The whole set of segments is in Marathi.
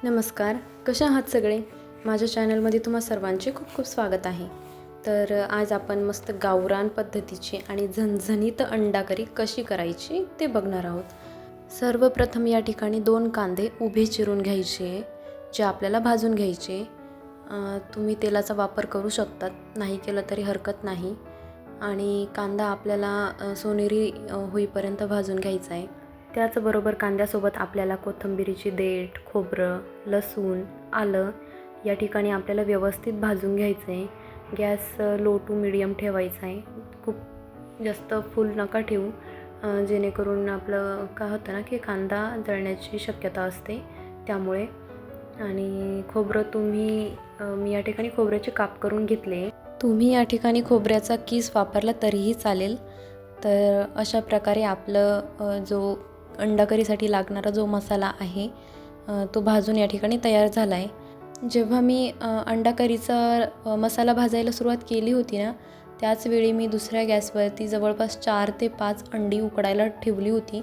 नमस्कार, कशा आहात सगळे? माझ्या चॅनलमध्ये तुम्हा सर्वांचे खूप खूप स्वागत आहे. तर आज आपण मस्त गावरान पद्धतीची आणि झणझणीत अंडा करी कशी करायची ते बघणार आहोत. सर्वप्रथम या ठिकाणी 2 कांदे उभे चिरून घ्यायचे, जे आपल्याला भाजून घ्यायचे. तुम्ही तेलाचा वापर करू शकतात, नाही केलं तरी हरकत नाही. आणि कांदा आपल्याला सोनेरी होईपर्यंत भाजून घ्यायचा आहे. त्याचबरोबर कांद्यासोबत आपल्याला कोथिंबीरीची देठ, खोबरं, लसूण, आलं या ठिकाणी आपल्याला व्यवस्थित भाजून घ्यायचं आहे. गॅस लो टू मीडियम ठेवायचा आहे. खूप जास्त फुल नका ठेवू, जेणेकरून आपलं काय होतं ना की कांदा जळण्याची शक्यता असते त्यामुळे. आणि खोबरं मी या ठिकाणी खोबऱ्याचे काप करून घेतले. तुम्ही या ठिकाणी खोबऱ्याचा कीस वापरला तरीही चालेल. तर अशा प्रकारे आपलं जो अंडा करीसाठी लागणारा जो मसाला आहे तो भाजून या ठिकाणी तयार झाला आहे. जेव्हा मी अंडा करीचा मसाला भाजायला सुरुवात केली होती ना, त्याचवेळी मी दुसऱ्या गॅसवरती जवळपास 4 ते 5 अंडी उकडायला ठेवली होती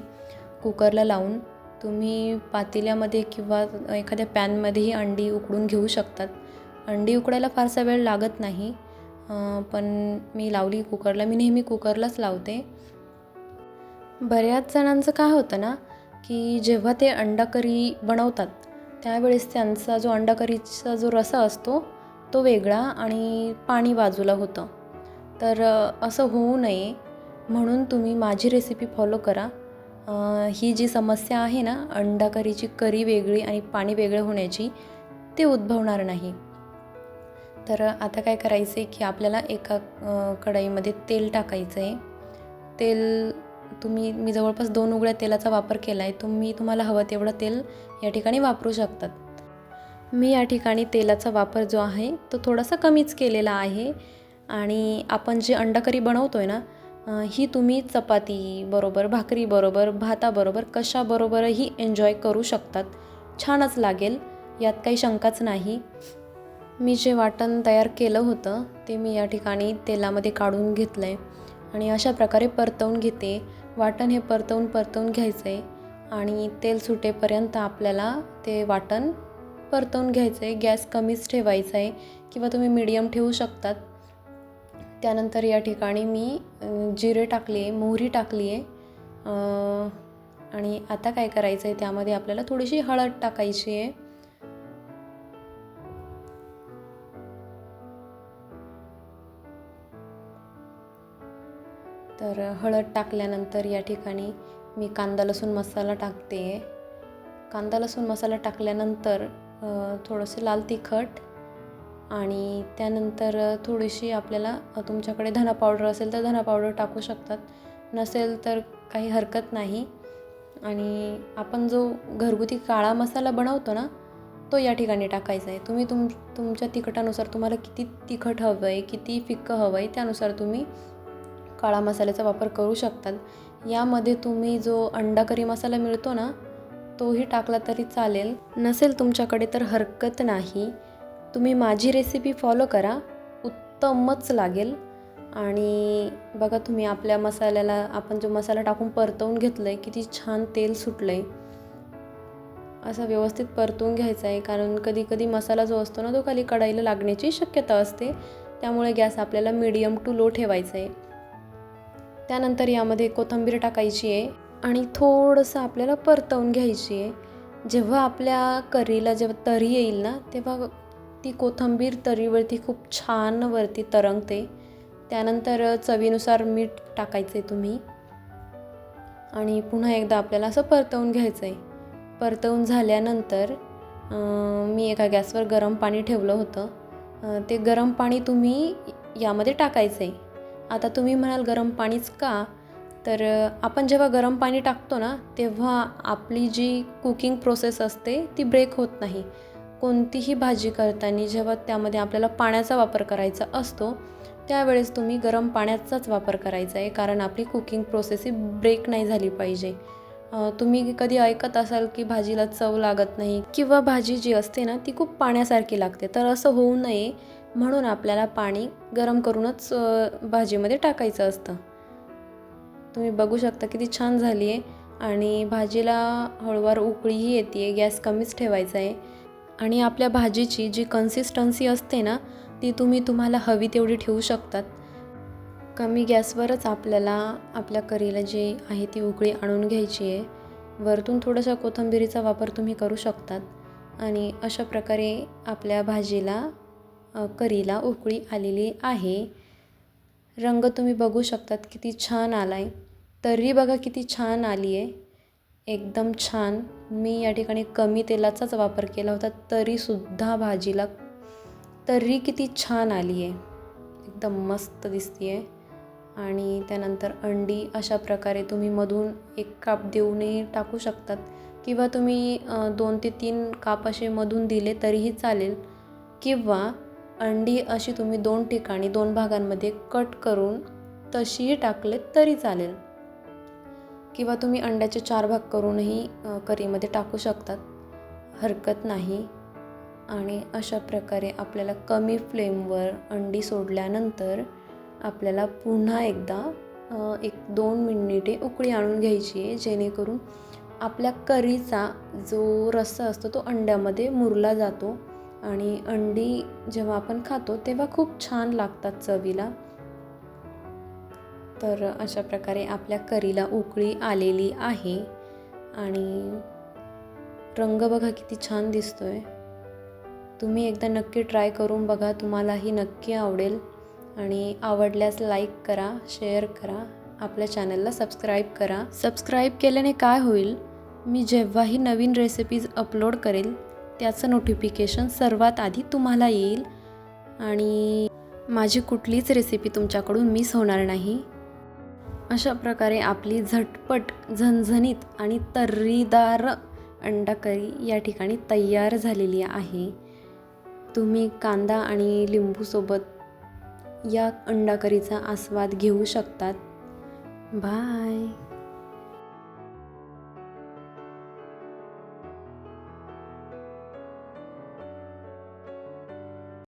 कुकरला लावून. तुम्ही पातेल्यामध्ये किंवा एखाद्या पॅनमध्येही अंडी उकडून घेऊ शकतात. अंडी उकडायला फारसा वेळ लागत नाही, पण मी लावली कुकरला. मी नेहमी कुकरलाच लावते. बऱ्याच जणांचं काय होतं ना की जेव्हा ते अंडा करी बनवतात त्यावेळेस त्यांचा जो अंडा करीचा जो रस्सा असतो तो वेगळा आणि पाणी बाजूला होतं. तर असं होऊ नये म्हणून तुम्ही माझी रेसिपी फॉलो करा. ही जी समस्या आहे ना अंडा करीची करी वेगळी आणि पाणी वेगळं होण्याची, ते उद्भवणार नाही. तर आता काय करायचं आहे की आपल्याला एका कढईमध्ये तेल टाकायचं आहे. तेल मी जवळपास 2 उकळ्या तेलाचा वापर केला आहे. तुम्हाला हवं तेवढं तेल या ठिकाणी वापरू शकतात. मी या ठिकाणी तेलाचा वापर जो आहे तो थोडासा कमीच केलेला आहे. आणि आपण जे अंडा करी बनवतो आहे ना, ही तुम्ही चपातीबरोबर, भाकरीबरोबर, भाताबरोबर कशाबरोबरही एन्जॉय करू शकतात. छानच लागेल, यात काही शंकाच नाही. मी जे वाटण तयार केलं होतं ते मी या ठिकाणी तेलामध्ये काढून घेतलं आहे आणि अशा प्रकारे परतवून घेते. वाटण हे परतवून घ्यायचं आहे आणि तेल सुटेपर्यंत आपल्याला ते वाटण परतवून घ्यायचं आहे. गॅस कमीच ठेवायचा आहे किंवा तुम्ही मीडियम ठेवू शकतात. त्यानंतर या ठिकाणी मी जिरे टाकले आहे, मोहरी टाकली आहे. आणि आता काय करायचं आहे, त्यामध्ये आपल्याला थोडीशी हळद टाकायची आहे. तर हळद टाकल्यानंतर या ठिकाणी मी कांदा लसूण मसाला टाकते आहे. कांदा लसूण मसाला टाकल्यानंतर थोडंसं लाल तिखट आणि त्यानंतर थोडीशी आपल्याला तुमच्याकडे धना पावडर असेल तर धना पावडर टाकू शकतात, नसेल तर काही हरकत नाही. आणि आपण जो घरगुती काळा मसाला बनवतो ना, तो या ठिकाणी टाकायचा आहे. तुम्ही तुमच्या तिखटानुसार, तुम्हाला किती तिखट हवं आहे, किती फिक्कं हवं आहे, त्यानुसार तुम्ही काळा मसाल्याचा वापर करू शकतात. यामध्ये तुम्ही जो अंडा करी मसाला मिळतो ना, तोही टाकला तरी चालेल. नसेल तुमच्याकडे तर हरकत नाही. तुम्ही माझी रेसिपी फॉलो करा, उत्तमच लागेल. आणि बघा तुम्ही आपल्या मसाल्याला, आपण जो मसाला टाकून परतवून घेतलं आहे, किती छान तेल सुटलं आहे. असं व्यवस्थित परतवून घ्यायचं आहे, कारण कधी कधी मसाला जो असतो ना तो खाली कढईला लागण्याची शक्यता असते. त्यामुळे गॅस आपल्याला मीडियम टू लो ठेवायचा आहे. त्यानंतर यामध्ये कोथिंबीर टाकायची आहे आणि थोडंसं आपल्याला परतवून घ्यायची आहे. जेव्हा आपल्या करीला जेव्हा तरी येईल ना, तेव्हा ती कोथिंबीर तरीवरती खूप छान वरती तरंगते. त्यानंतर चवीनुसार मीठ टाकायचं आहे तुम्ही आणि पुन्हा एकदा आपल्याला असं परतवून घ्यायचं आहे. परतवून झाल्यानंतर मी एका गॅसवर गरम पाणी ठेवलं होतं. ते गरम पाणी तुम्ही यामध्ये टाकायचं आहे. आता तुम्ही म्हणाल गरम पाणीच का? तर आपण जेव्हा गरम पाणी टाकतो ना, तेव्हा आपली जी कुकिंग प्रोसेस असते ती ब्रेक होत नाही. कोणतीही भाजी करताना जेव्हा त्यामध्ये आपल्याला पाण्याचा वापर करायचा असतो, त्यावेळेस तुम्ही गरम पाण्याचाच वापर करायचा आहे, कारण आपली कुकिंग प्रोसेस ही ब्रेक नाही झाली पाहिजे. तुम्ही कधी ऐकत असाल की भाजीला चव लागत नाही किंवा भाजी जी असते ना ती खूप पाण्यासारखी लागते. तर असं होऊ नये म्हणून आपल्याला पाणी गरम करूनच भाजीमध्ये टाकायचं असतं. तुम्ही बघू शकता किती छान झाली आहे आणि भाजीला हळूवार उकळीही येते आहे. गॅस कमीच ठेवायचा आहे. आणि आपल्या भाजीची जी कन्सिस्टन्सी असते ना, ती तुम्ही तुम्हाला हवी तेवढी ठेवू शकतात. कमी गॅसवरच आपल्याला आपल्या करीला जी आहे ती उकळी आणून घ्यायची आहे. वरतून थोडंसं कोथिंबिरीचा वापर तुम्ही करू शकतात. आणि अशा प्रकारे आपल्या भाजीला करीला उकळी आलेली आहे. रंग तुम्ही बघू शकतात किती छान आला आहे. तर्री बघा किती छान आली आहे, एकदम छान. मी या ठिकाणी कमी तेलाचाच वापर केला होता, तरीसुद्धा भाजीला तर्री किती छान आली आहे, एकदम मस्त दिसते आहे. आणि त्यानंतर अंडी अशा प्रकारे तुम्ही मधून एक काप देऊनही टाकू शकतात किंवा तुम्ही 2 ते 3 काप असे मधून दिले तरीही चालेल, किंवा अंडी अशी तुम्ही 2 ठिकाणी 2 भागांमध्ये कट करून तशीही टाकले तरी चालेल, किंवा तुम्ही अंड्याचे 4 भाग करूनही करीमध्ये टाकू शकतात, हरकत नाही. आणि अशा प्रकारे आपल्याला कमी फ्लेमवर अंडी सोडल्यानंतर आपल्याला पुन्हा एकदा 1-2 मिनिटे उकळी आणून घ्यायची आहे, जेणेकरून आपल्या करीचा जो रस्सा असतो तो अंड्यामध्ये मुरला जातो आणि अंडी जेव्हा आपण खातो तेव्हा खूप छान लागतात चवीला. तर अशा प्रकारे आपल्या करीला उकळी आलेली आहे आणि रंग बघा किती छान दिसतो आहे. तुम्ही एकदा नक्की ट्राय करून बघा, तुम्हालाही नक्की आवडेल. आणि आवडल्यास लाईक करा, शेअर करा, आपल्या चॅनलला सबस्क्राईब करा. सबस्क्राईब केल्याने काय होईल, मी जेव्हाही नवीन रेसिपीज अपलोड करेल त्याचं नोटिफिकेशन सर्वात आधी तुम्हाला येईल आणि माझी कुठलीच रेसिपी तुमच्याकडून मिस होणार नाही. अशा प्रकारे आपली झटपट, झणझणीत आणि तर्रीदार अंडा करी या ठिकाणी तयार झालेली आहे. तुम्ही कांदा आणि लिंबूसोबत या अंडा करीचा आस्वाद घेऊ शकतात. बाय.